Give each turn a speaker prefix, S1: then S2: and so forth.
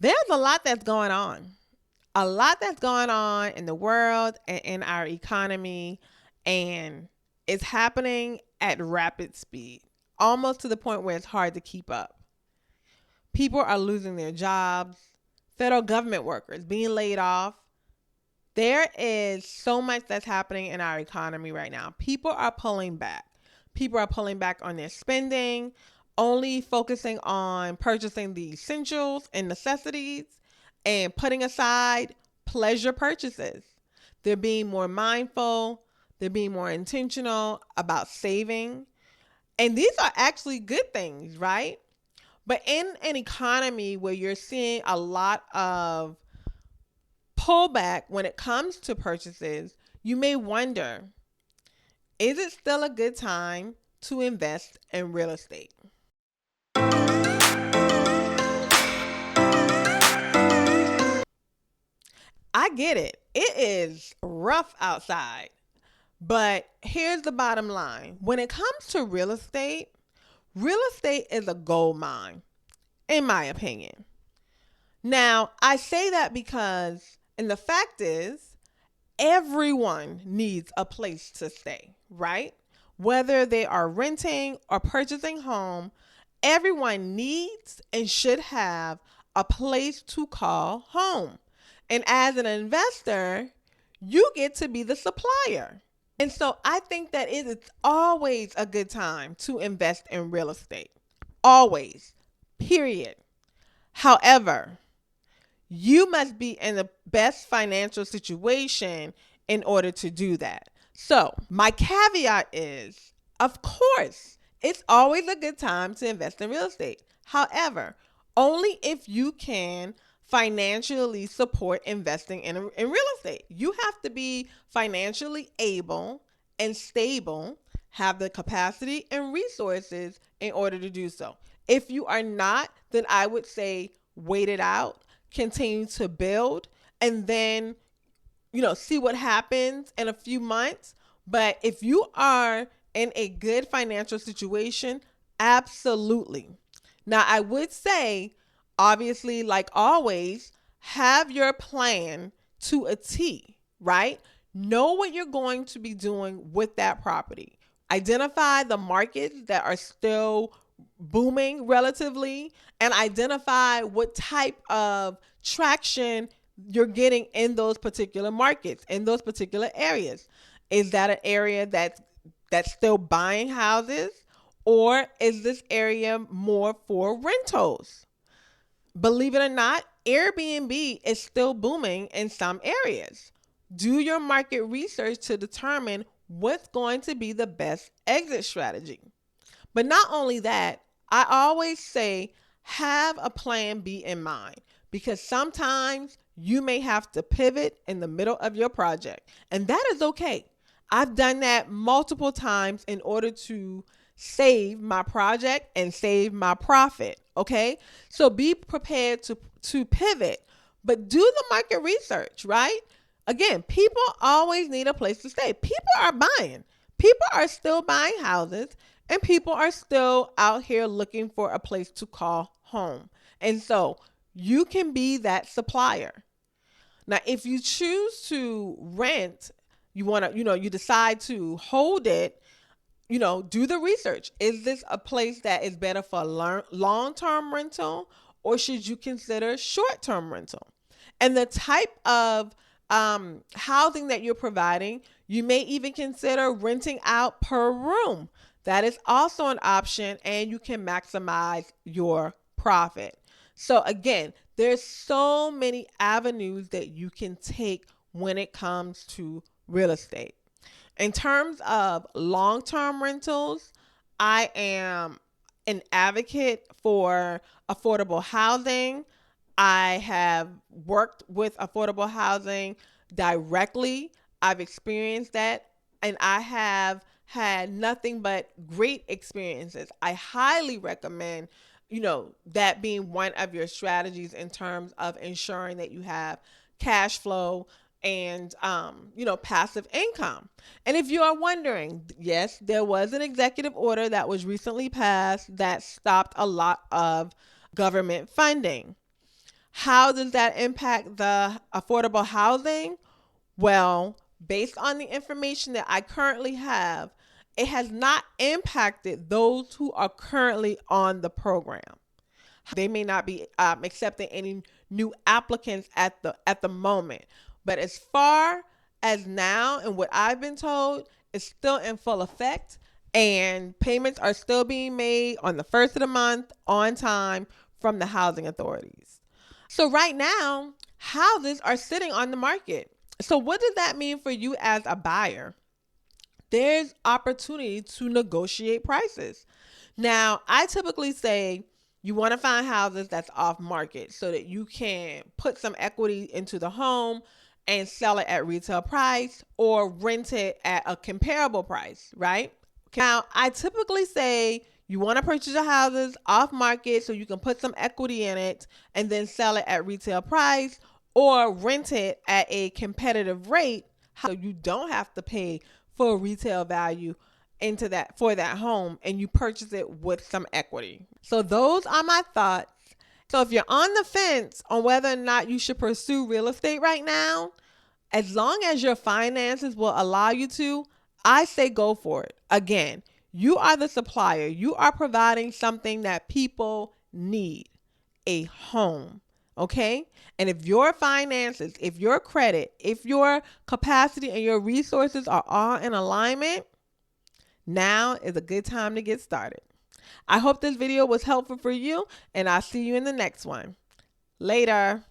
S1: There's a lot that's going on. A lot that's going on in the world and in our economy, and it's happening at rapid speed, almost to the point where it's hard to keep up. People are losing their jobs, federal government workers being laid off. There is so much that's happening in our economy right now. People are pulling back. People are pulling back on their spending, only focusing on purchasing the essentials and necessities and putting aside pleasure purchases. They're being more mindful, they're being more intentional about saving. And these are actually good things, right? But in an economy where you're seeing a lot of pullback when it comes to purchases, you may wonder, is it still a good time to invest in real estate? I get it. It is rough outside. But here's the bottom line. When it comes to real estate is a gold mine, in my opinion. Now, I say that because, and the fact is, everyone needs a place to stay, right? Whether they are renting or purchasing home, everyone needs and should have a place to call home. And as an investor, you get to be the supplier. And so I think that it is always a good time to invest in real estate. Always. Period. However, you must be in the best financial situation in order to do that. So, my caveat is, of course, it's always a good time to invest in real estate. However, only if you can financially support investing in real estate. You have to be financially able and stable, have the capacity and resources in order to do so. If you are not, then I would say wait it out, continue to build, and then see what happens in a few months. But if you are in a good financial situation, absolutely. Now, I would say, obviously, like always, have your plan to a T, right? Know what you're going to be doing with that property. Identify the markets that are still booming relatively, and identify what type of traction you're getting in those particular markets, in those particular areas. Is that an area that's still buying houses, or is this area more for rentals? Believe it or not, Airbnb is still booming in some areas. Do your market research to determine what's going to be the best exit strategy. But not only that, I always say have a plan B in mind, because sometimes you may have to pivot in the middle of your project, and that is okay. I've done that multiple times in order to save my project and save my profit. Okay. So be prepared to pivot, but do the market research, right? Again, people always need a place to stay. People are buying. People are still buying houses, and people are still out here looking for a place to call home. And so you can be that supplier. Now, if you choose to rent, you want to, you decide to hold it, do the research. Is this a place that is better for long-term rental, or should you consider short-term rental? And the type of housing that you're providing, you may even consider renting out per room. That is also an option, and you can maximize your profit. So again, there's so many avenues that you can take when it comes to real estate. In terms of long-term rentals, I am an advocate for affordable housing. I have worked with affordable housing directly. I've experienced that, and I have had nothing but great experiences. I highly recommend, that being one of your strategies in terms of ensuring that you have cash flow and passive income. And if you are wondering, yes, there was an executive order that was recently passed that stopped a lot of government funding. How does that impact the affordable housing? Well, based on the information that I currently have, it has not impacted those who are currently on the program. They may not be accepting any new applicants at the moment, but as far as now and what I've been told, it's still in full effect, and payments are still being made on the first of the month on time from the housing authorities. So right now, houses are sitting on the market. So what does that mean for you as a buyer? There's opportunity to negotiate prices. Now, I typically say you want to find houses that's off market so that you can put some equity into the home and sell it at retail price or rent it at a comparable price, right? Now, I typically say you want to purchase your houses off market so you can put some equity in it and then sell it at retail price or rent it at a competitive rate so you don't have to pay full retail value into that for that home and you purchase it with some equity. So those are my thoughts. So if you're on the fence on whether or not you should pursue real estate right now, as long as your finances will allow you to, I say go for it. Again, you are the supplier. You are providing something that people need, a home. Okay? And if your finances, if your credit, if your capacity and your resources are all in alignment, now is a good time to get started. I hope this video was helpful for you, and I'll see you in the next one. Later.